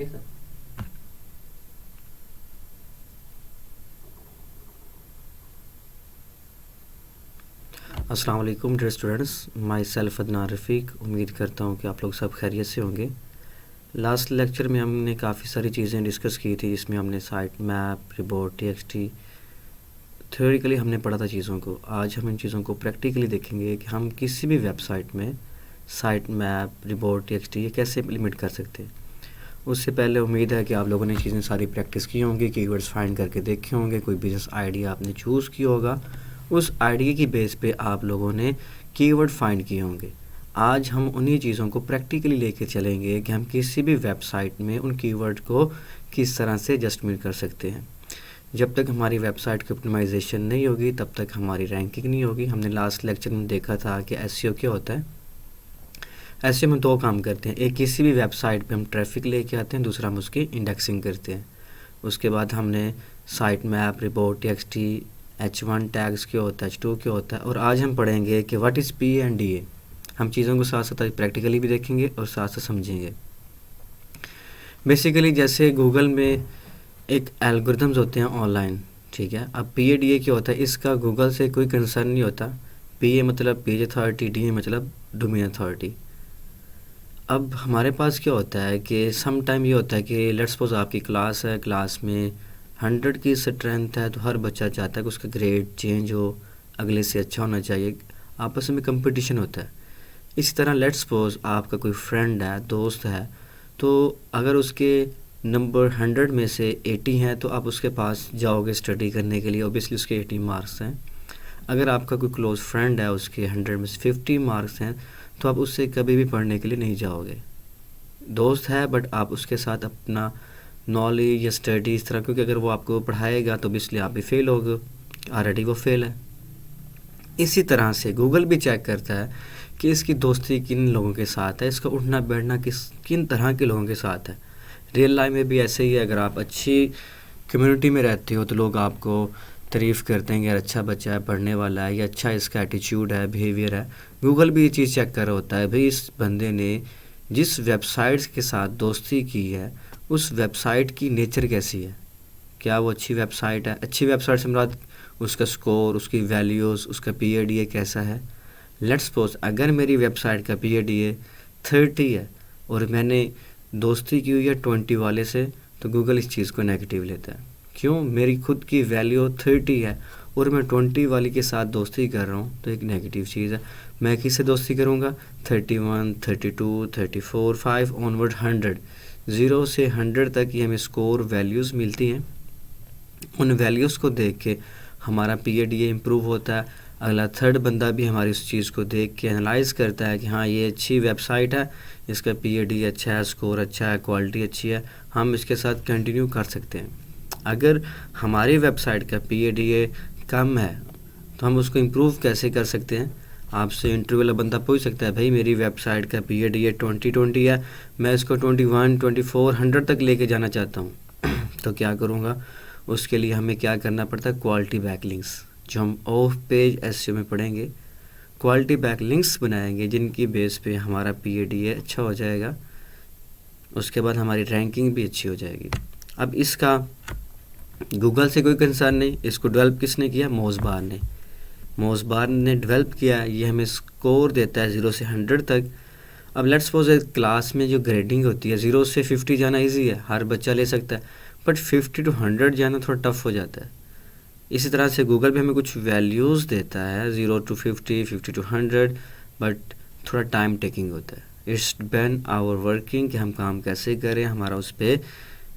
Okay sir. अस्सलाम वालेकुम dear students, myself Adnan Rafiq. उम्मीद करता हूँ कि आप लोग सब खैरियत से होंगे। लास्ट लेक्चर में हमने काफ़ी सारी चीज़ें डिस्कस की थी, जिसमें हमने site map, report, TXT theoretically हमने पढ़ा था चीज़ों को। आज हम इन चीज़ों को प्रैक्टिकली देखेंगे कि हम किसी भी वेबसाइट में साइट मैप, रिपोर्ट, टीएक्सटी ये कैसे इम्प्लीमेंट कर सकते हैं। उससे पहले उम्मीद है कि आप लोगों ने चीज़ें सारी प्रैक्टिस की होंगी, कीवर्ड्स फाइंड करके देखे होंगे, कोई बिजनेस आइडिया आपने चूज़ किया होगा, उस आइडिया की बेस पे आप लोगों ने कीवर्ड फाइंड किए होंगे। आज हम उन्हीं चीज़ों को प्रैक्टिकली लेके चलेंगे कि हम किसी भी वेबसाइट में उन कीवर्ड को किस तरह से एडजस्टमेंट कर सकते हैं। जब तक हमारी वेबसाइट की ऑप्टिमाइजेशन नहीं होगी तब तक हमारी रैंकिंग नहीं होगी। हमने लास्ट लेक्चर में देखा था कि एसईओ क्या होता है। एसईओ में दो काम करते हैं, एक किसी भी वेबसाइट पे हम ट्रैफिक लेके आते हैं, दूसरा हम उसकी इंडेक्सिंग करते हैं। उसके बाद हमने site map, report, TXT, H1 tags क्या होता है, H2 क्या होता है, और आज हम पढ़ेंगे कि what is P and D A. हम चीज़ों को साथ साथ प्रैक्टिकली भी देखेंगे और साथ साथ समझेंगे। बेसिकली जैसे गूगल में एक एल्गोरिथम्स होते हैं ऑनलाइन, ठीक है। अब पी ए डी ए क्या होता है, इसका गूगल से कोई कंसर्न नहीं होता। पी ए मतलब पेज अथॉरिटी, डी ए मतलब डोमेन अथॉरिटी। अब हमारे पास क्या होता है कि सम टाइम ये होता है कि लेट्स सपोज आपकी क्लास है, क्लास में 100 की स्ट्रेंथ है, तो हर बच्चा चाहता है कि उसका ग्रेड चेंज हो, अगले से अच्छा होना चाहिए, आपस में कंपटीशन होता है। इसी तरह लेट्स सपोज आपका कोई फ्रेंड है, दोस्त है, तो अगर उसके नंबर 100 में से 80 हैं तो आप उसके पास जाओगे स्टडी करने के लिए, ओबियसली उसके 80 मार्क्स हैं। अगर आपका कोई क्लोज़ फ्रेंड है, उसके 100 में से 50 मार्क्स हैं, तो आप उससे कभी भी पढ़ने के लिए नहीं जाओगे। दोस्त है बट आप उसके साथ अपना नॉलेज या स्टडी इस तरह, क्योंकि अगर वो आपको पढ़ाएगा तो ऑब्वियसली आप भी फेल होगे, ऑलरेडी वो फेल है। इसी तरह से गूगल भी चेक करता है कि इसकी दोस्ती किन लोगों के साथ है, इसका उठना बैठना किन तरह के लोगों के साथ है। रियल लाइफ में भी ऐसे ही है, अगर आप अच्छी कम्युनिटी में रहते हो तो लोग आपको तारीफ़ करते हैं कि यार अच्छा बच्चा है, पढ़ने वाला है, या अच्छा इसका एटीट्यूड है, बिहेवियर है। गूगल भी ये चीज़ चेक कर रहा होता है, भाई इस बंदे ने जिस वेबसाइट्स के साथ दोस्ती की है उस वेबसाइट की नेचर कैसी है, क्या वो अच्छी वेबसाइट है। अच्छी वेबसाइट से मुराद उसका स्कोर, उसकी वैल्यूज़, उसका पीएडीए कैसा है। लेट्स सपोज अगर मेरी वेबसाइट का पीएडीए 30 है और मैंने दोस्ती की हुई है 20 वाले से, तो गूगल इस चीज़ को नेगेटिव लेता है। क्यों? मेरी खुद की वैल्यू 30 है और मैं 20 वाली के साथ दोस्ती कर रहा हूँ, तो एक नेगेटिव चीज़ है। मैं किससे दोस्ती करूँगा? 31, 32, 34, 5 ऑनवर्ड 100, 0 से 100 तक ये हमें स्कोर वैल्यूज़ मिलती हैं। उन वैल्यूज़ को देख के हमारा पीएडीए इम्प्रूव होता है। अगला थर्ड बंदा भी हमारी उस चीज़ को देख के एनालाइज़ करता है कि हाँ ये अच्छी वेबसाइट है, इसका पीएडीए अच्छा है, स्कोर अच्छा है, क्वालिटी अच्छी है, हम इसके साथ कंटिन्यू कर सकते हैं। अगर हमारी वेबसाइट का पीएडीए कम है तो हम उसको इम्प्रूव कैसे कर सकते हैं? आपसे इंटरव्यू वाला बंदा पूछ सकता है, भाई मेरी वेबसाइट का पीएडीए 20 है, मैं इसको 21, 24, 100 तक लेके जाना चाहता हूँ तो क्या करूँगा? उसके लिए हमें क्या करना पड़ता है? क्वालिटी बैकलिंक्स, जो हम ऑफ पेज एसईओ में पढ़ेंगे। क्वालिटी बैकलिंक्स बनाएंगे जिनकी बेस पे हमारा पीएडीए अच्छा हो जाएगा, उसके बाद हमारी रैंकिंग भी अच्छी हो जाएगी। अब इसका गूगल से कोई कंसर्न नहीं, इसको डेवलप किसने किया? मोज़बार ने। मोज़बार ने डेवलप किया, ये हमें स्कोर देता है 0 से 100 तक। अब लेट्स सपोज क्लास में जो ग्रेडिंग होती है 0 से 50 जाना इजी है, हर बच्चा ले सकता है, बट 50 to 100 जाना थोड़ा टफ हो जाता है। इसी तरह से गूगल भी हमें कुछ वैल्यूज़ देता है 0 to 50, 50 to 100, बट थोड़ा टाइम टेकिंग होता है। इट्स डिपेंड आवर वर्किंग कि हम काम कैसे करें, हमारा उस पर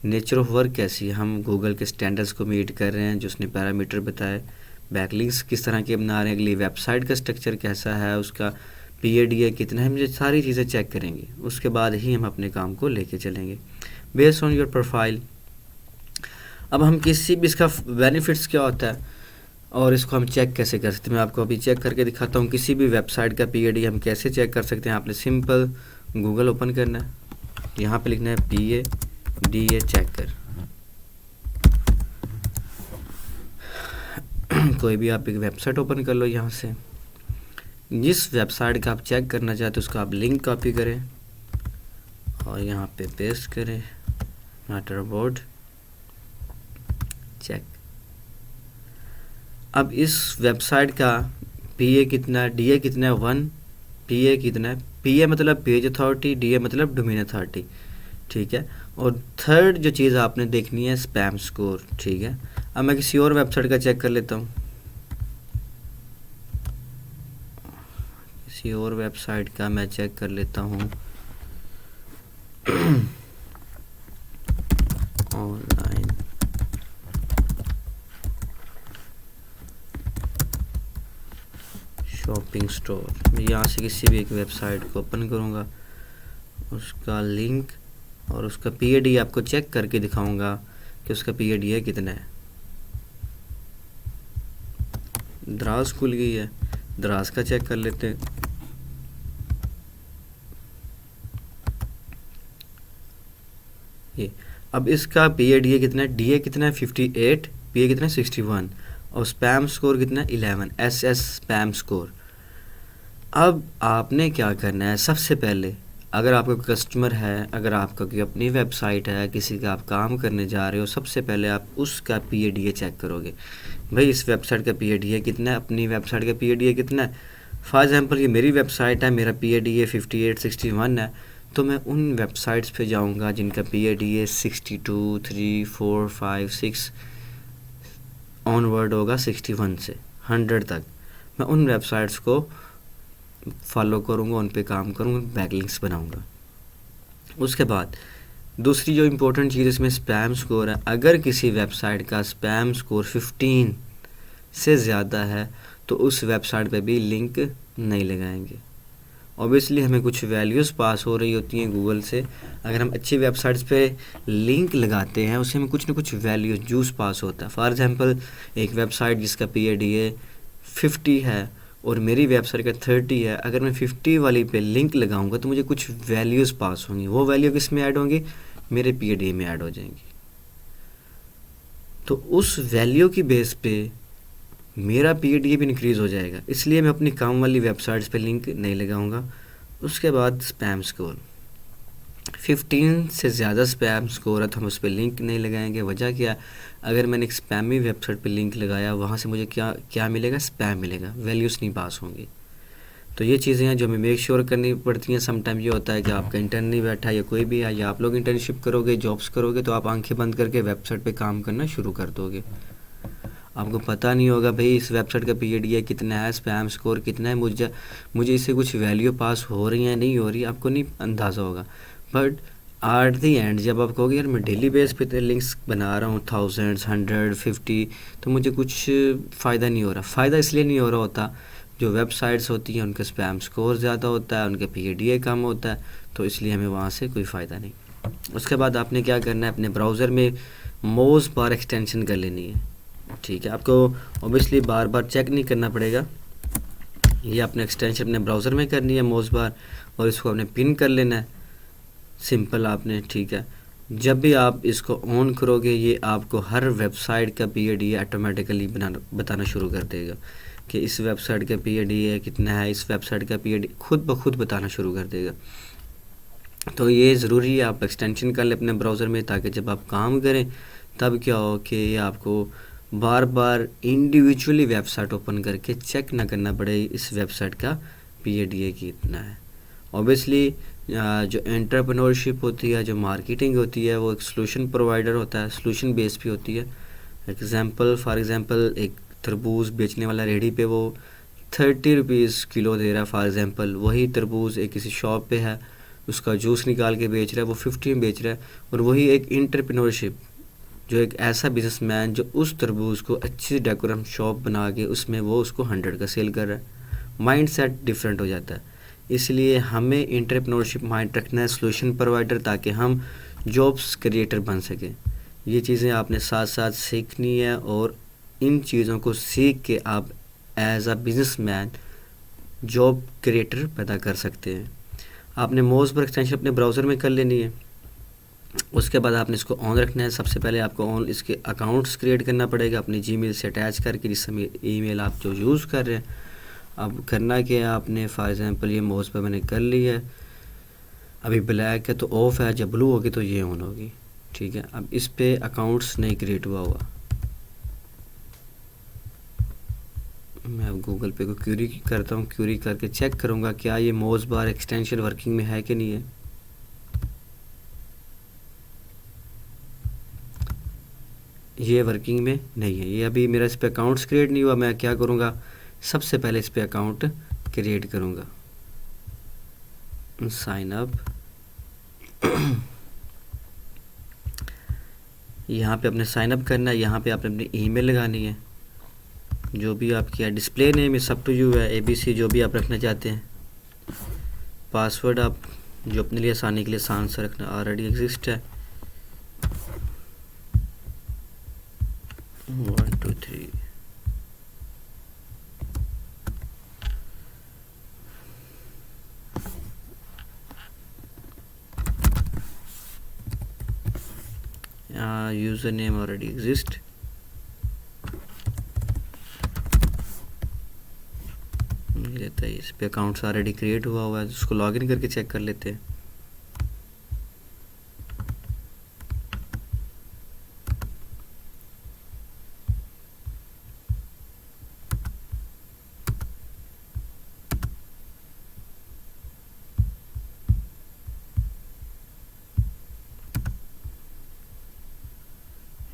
नेचर ऑफ वर्क कैसी है, हम गूगल के स्टैंडर्ड्स को मीट कर रहे हैं जो उसने पैरामीटर बताए, बैकलिंक्स किस तरह के बना रहे हैं, अगली वेबसाइट का स्ट्रक्चर कैसा है, उसका पीएडीए कितना है, मुझे सारी चीज़ें चेक करेंगे। उसके बाद ही हम अपने काम को लेके चलेंगे बेस्ड ऑन योर प्रोफाइल। अब हम किसी भी इसका बेनिफिट्स क्या होता है और इसको हम चेक कैसे कर सकते हैं, मैं आपको अभी चेक करके दिखाता हूँ। किसी भी वेबसाइट का पीएडीए हम कैसे चेक कर सकते हैं? आपने सिंपल गूगल ओपन करना है, यहाँ पे लिखना है पीएडीए चेक कर। कोई भी आप एक वेबसाइट ओपन कर लो, यहाँ से जिस वेबसाइट का आप चेक करना चाहते हो उसका आप लिंक कॉपी करें और यहाँ पे पेस्ट करें मैटरबोर्ड चेक। अब इस वेबसाइट का पीए कितना, डीए कितना है 1, पीए कितना है, पीए मतलब पेज अथॉरिटी, डीए मतलब डोमेन अथॉरिटी, ठीक है। और थर्ड जो चीज़ आपने देखनी है स्पैम स्कोर, ठीक है। अब मैं किसी और वेबसाइट का चेक कर लेता हूँ, किसी और वेबसाइट का मैं चेक कर लेता हूँ ऑनलाइन शॉपिंग स्टोर। मैं यहाँ से किसी भी एक वेबसाइट को ओपन करूँगा, उसका लिंक और उसका पीएडी आपको चेक करके दिखाऊंगा कि उसका पीएडी है कितना है। द्रास खुल गई है, द्रास का चेक कर लेते हैं। ये अब इसका पीएडी कितना है, डीए कितना है 58, पीए कितना है 61 और स्पैम स्कोर कितना है 11, एसएस स्पैम स्कोर। अब आपने क्या करना है, सबसे पहले अगर आपका कस्टमर है, अगर आपका कोई अपनी वेबसाइट है, किसी का आप काम करने जा रहे हो, सबसे पहले आप उसका पीएडीए चेक करोगे। भाई इस वेबसाइट का पीएडीए कितना है, अपनी वेबसाइट का पीएडीए कितना है। फॉर एग्जांपल ये मेरी वेबसाइट है, मेरा पीएडीए 58 61 है, तो मैं उन वेबसाइट्स पे जाऊंगा जिनका पीएडीए 62 3 4 5 6 ऑनवर्ड होगा, 61 से 100 तक। मैं उन वेबसाइट्स को फॉलो करूँगा, उन पे काम करूँगा, बैकलिंक्स बनाऊँगा। उसके बाद दूसरी जो इम्पोर्टेंट चीज़ इसमें स्पैम स्कोर है। अगर किसी वेबसाइट का स्पैम स्कोर 15 से ज़्यादा है तो उस वेबसाइट पे भी लिंक नहीं लगाएंगे। ऑब्वियसली हमें कुछ वैल्यूज़ पास हो रही होती हैं गूगल से। अगर हम अच्छी वेबसाइट्स पे लिंक लगाते हैं उससे हमें कुछ ना कुछ वैल्यू जूस पास होता है। फॉर एग्जांपल एक वेबसाइट जिसका पीएडीए 50 है और मेरी वेबसाइट का 30 है, अगर मैं 50 वाली पे लिंक लगाऊंगा तो मुझे कुछ वैल्यूज़ पास होंगी। वो वैल्यू किस में ऐड होंगी, मेरे पीएडीए में ऐड हो जाएंगी। तो उस वैल्यू की बेस पे मेरा पीएडीए भी इंक्रीज़ हो जाएगा, इसलिए मैं अपनी काम वाली वेबसाइट्स पे लिंक नहीं लगाऊंगा। उसके बाद स्पैम स्कोर 15 से ज़्यादा स्पैम स्कोर है तो हम उस पर लिंक नहीं लगाएंगे। वजह क्या, अगर मैंने एक स्पैमी वेबसाइट पे लिंक लगाया वहाँ से मुझे क्या क्या मिलेगा, स्पैम मिलेगा, वैल्यूज़ नहीं पास होंगी। तो ये चीज़ें हैं जो हमें मेक श्योर करनी पड़ती हैं। समटाइम ये होता है कि आपका इंटर्न नहीं बैठा या कोई भी है, या आप लोग इंटर्नशिप करोगे, जॉब्स करोगे, तो आप आंखें बंद करके वेबसाइट पे काम करना शुरू कर दोगे। आपको पता नहीं होगा भाई इस वेबसाइट का पीएडीए कितना है, स्पैम स्कोर कितना है, मुझे इससे कुछ वैल्यू पास हो रही है नहीं हो रही, आपको नहीं अंदाज़ा होगा। बट एट दी एंड जब आप कहोगे यार मैं डेली बेस पे लिंक्स बना रहा हूँ 1000 100 50, तो मुझे कुछ फ़ायदा नहीं हो रहा। फ़ायदा इसलिए नहीं हो रहा होता, जो वेबसाइट्स होती हैं उनका स्पैम स्कोर ज़्यादा होता है, उनका पीएडीए कम होता है, तो इसलिए हमें वहाँ से कोई फ़ायदा नहीं। उसके बाद आपने क्या करना है, अपने ब्राउज़र में मोज़ बार एक्सटेंशन कर लेनी है, ठीक है। आपको ऑब्वियसली बार बार चेक नहीं करना पड़ेगा, ये आपने एक्सटेंशन अपने ब्राउज़र में करनी है मोज़ बार, और इसको आपने पिन कर लेना है, सिंपल आपने, ठीक है। जब भी आप इसको ऑन करोगे ये आपको हर वेबसाइट का पीएडीए ऑटोमेटिकली बताना शुरू कर देगा कि इस वेबसाइट का पीएडीए कितना है, इस वेबसाइट का पीएडीए खुद ब खुद बताना शुरू कर देगा। तो ये ज़रूरी है आप एक्सटेंशन कर लें अपने ब्राउज़र में, ताकि जब आप काम करें तब क्या हो कि आपको बार बार इंडिविजुअली वेबसाइट ओपन करके चेक ना करना पड़े इस वेबसाइट का पीएडीए कितना है। ऑब्वियसली जो एंटरप्रेन्योरशिप होती है, जो मार्केटिंग होती है, वो एक सोल्यूशन प्रोवाइडर होता है, सोल्यूशन बेस भी होती है। फॉर एग्ज़ाम्पल एक तरबूज बेचने वाला रेडी पे वो 30 रुपीज़ किलो दे रहा है फॉर एग्ज़ाम्पल, वही तरबूज एक किसी शॉप पे है, उसका जूस निकाल के बेच रहा है, वो 50 में बेच रहा है। और वही एक एंटरप्रेन्योरशिप, जो एक ऐसा बिजनेसमैन जो उस तरबूज को अच्छी डेकोरम शॉप बना के उसमें वो उसको 100 का सेल कर रहा है, माइंड सेट डिफरेंट हो जाता है। इसलिए हमें एंटरप्रेन्योरशिप माइंड रखना है, सोल्यूशन प्रोवाइडर, ताकि हम जॉब्स क्रिएटर बन सकें। ये चीज़ें आपने साथ साथ सीखनी है और इन चीज़ों को सीख के आप as a businessman job creator पैदा कर सकते हैं। आपने मोज़ पर एक्सटेंशन अपने ब्राउज़र में कर लेनी है। उसके बाद आपने इसको ऑन रखना है। सबसे पहले आपको ऑन इसके अकाउंट्स क्रिएट करना पड़ेगा अपनी जीमेल से अटैच करके, जिस समय ईमेल आप जो यूज़ कर रहे हैं। अब करना क्या है, आपने फॉर एग्ज़ाम्पल ये मोज़ पर मैंने कर ली है, अभी ब्लैक है तो ऑफ़ है, जब ब्लू होगी तो ये ऑन होगी। ठीक है। अब इस पे अकाउंट्स नहीं क्रिएट हुआ। मैं अब गूगल पे को क्यूरी करता हूँ, क्यूरी करके चेक करूँगा क्या ये मोज़ बार एक्सटेंशन वर्किंग में है कि नहीं है। ये वर्किंग में नहीं है, ये अभी मेरा इस पे अकाउंट्स क्रिएट नहीं हुआ। मैं क्या करूँगा, सबसे पहले इस पे अकाउंट क्रिएट करूँगा। साइन अप, यहाँ पे अपने साइन अप करना है, यहाँ पे आपने अपनी ईमेल लगानी है, जो भी आपकी है। डिस्प्ले नेम इस सब टू यू है, ABC जो भी आप रखना चाहते हैं। पासवर्ड आप जो अपने लिए आसानी के लिए आसान से रखना, ऑलरेडी एग्जिस्ट है। 1 2 3 यूज़र नेम ऑलरेडी एग्जिस्ट। लेता है इस पे अकाउंट्स ऑलरेडी क्रिएट हुआ है, उसको लॉगिन करके चेक कर लेते हैं।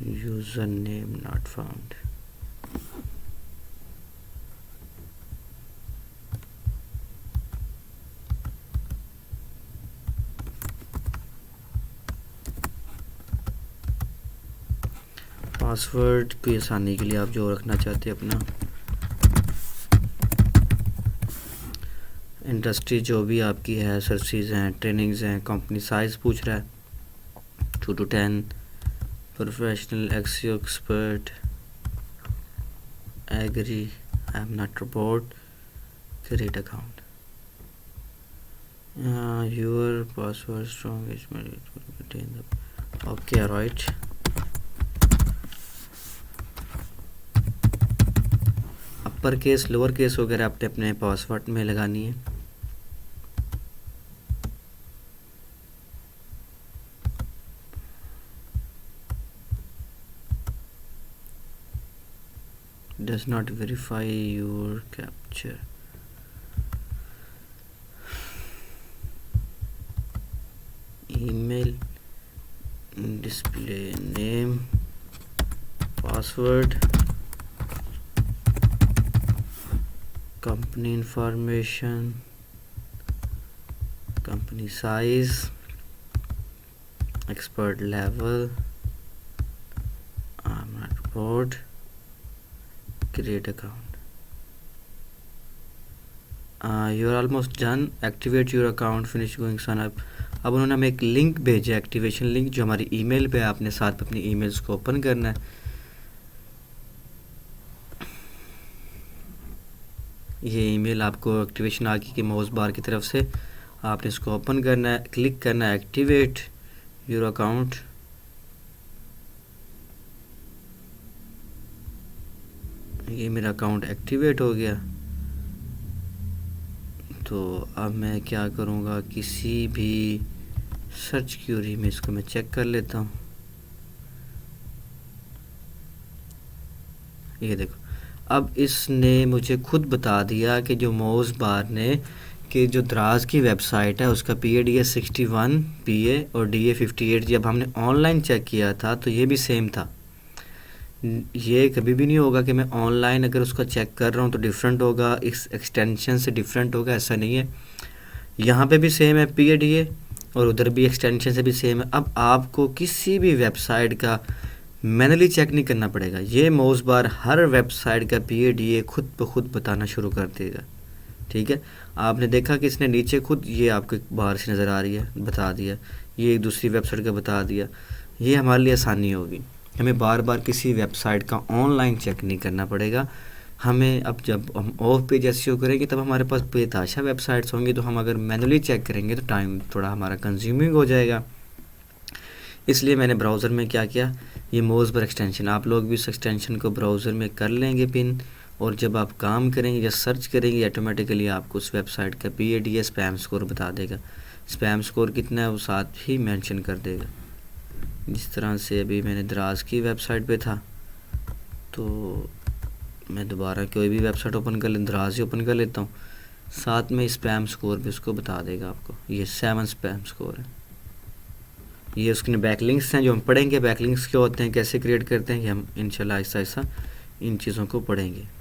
User name not found. Password की आसानी के लिए आप जो रखना चाहते हैं अपना, इंडस्ट्री जो भी आपकी है, सर्विसेज हैं, ट्रेनिंग्स हैं, कंपनी साइज़ पूछ रहा है 2 to 10, professional, expert, agree, I am not robot, create account, your password strong is okay right. Upper case, lower case वगैरह आपने अपने पासवर्ड में लगानी है। does not verify your capture, email, display name, password, company information, company size, expert level, I'm not bored, create account. You are almost done, activate your account, finish going sign up. अब उन्होंने हमें एक link भेजा, activation link, जो हमारी email पे आपने साथ अपनी ईमेल्स को ओपन करना है। ये ईमेल आपको एक्टिवेशन आ गई कि मोज़ बार की तरफ से, आपने इसको ओपन करना है, क्लिक करना है एक्टिवेट योर अकाउंट। ये मेरा अकाउंट एक्टिवेट हो गया। तो अब मैं क्या करूँगा, किसी भी सर्च क्यूरी में इसको मैं चेक कर लेता हूँ। ये देखो, अब इसने मुझे खुद बता दिया कि जो मोज़ बार ने कि जो दराज की वेबसाइट है उसका PA/DA 61 PA और DA 58, जब हमने ऑनलाइन चेक किया था तो ये भी सेम था। ये कभी भी नहीं होगा कि मैं ऑनलाइन अगर उसका चेक कर रहा हूँ तो डिफरेंट होगा, इस एक्सटेंशन से डिफरेंट होगा, ऐसा नहीं है। यहाँ पे भी सेम है PA/DA और उधर भी एक्सटेंशन से भी सेम है। अब आपको किसी भी वेबसाइट का मैनुअली चेक नहीं करना पड़ेगा, ये मोज़ बार हर वेबसाइट का PA/DA खुद ब खुद बताना शुरू कर देगा। ठीक है, आपने देखा कि इसने नीचे खुद ये आपको बाहर से नज़र आ रही है, बता दिया। ये एक दूसरी वेबसाइट का बता दिया। ये हमारे लिए आसानी होगी, हमें बार बार किसी वेबसाइट का ऑनलाइन चेक नहीं करना पड़ेगा। हमें अब जब हम ऑफ पेज SEO करेंगे तब हमारे पास बेतहाशा वेबसाइट्स होंगी, तो हम अगर मैनुअली चेक करेंगे तो टाइम थोड़ा हमारा कंज्यूमिंग हो जाएगा। इसलिए मैंने ब्राउज़र में क्या किया, ये मोज़ बार एक्सटेंशन, आप लोग भी इस एक्सटेंशन को ब्राउज़र में कर लेंगे पिन, और जब आप काम करेंगे या सर्च करेंगे ऑटोमेटिकली आपको उस वेबसाइट का PA/DA स्पैम स्कोर बता देगा। स्पैम स्कोर कितना है वो साथ ही मेंशन कर देगा। जिस तरह से अभी मैंने दराज की वेबसाइट पे था, तो मैं दोबारा कोई भी वेबसाइट ओपन कर ले, दराज ही ओपन कर लेता हूँ। साथ में स्पैम स्कोर भी उसको बता देगा आपको, ये 7 स्पैम स्कोर है। ये उसके बैकलिंक्स हैं जो हम पढ़ेंगे, बैकलिंक्स क्या होते हैं, कैसे क्रिएट करते हैं, कि हम इंशाल्लाह आहिस्ता आहिस्ता इन चीज़ों को पढ़ेंगे।